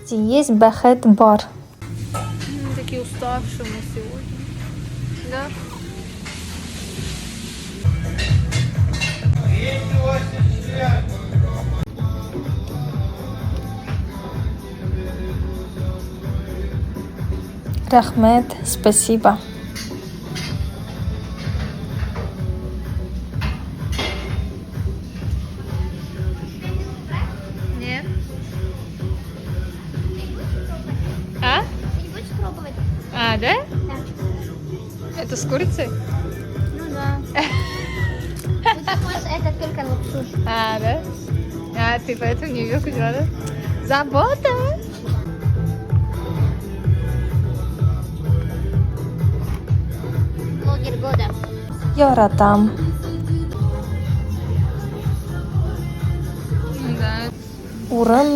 Кстати, есть бахет-бар. Такие уставшие мы сегодня. Да? Рахмет, спасибо. Нет? А? Ты не будешь пробовать? А, да? Да. Это с курицей? Ну да. Ну ты можешь это только лапшу. А, да? А, ты поэтому не вилку взяла, да? Забота! Блогер года. Йоратам. Да. Урын